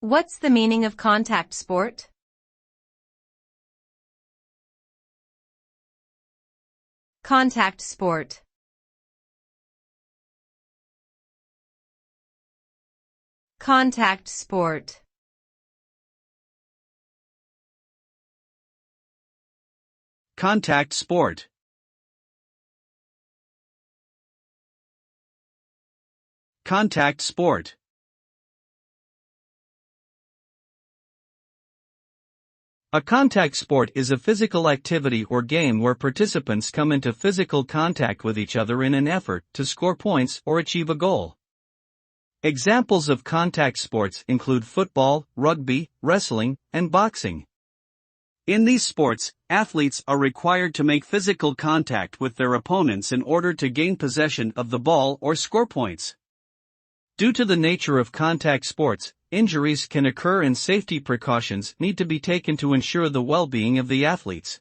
What's the meaning of contact sport? Contact sport. Contact sport. Contact sport. Contact sport. A contact sport is a physical activity or game where participants come into physical contact with each other in an effort to score points or achieve a goal. Examples of contact sports include football, rugby, wrestling, and boxing. In these sports, athletes are required to make physical contact with their opponents in order to gain possession of the ball or score points. Due to the nature of contact sports, injuries can occur and safety precautions need to be taken to ensure the well-being of the athletes.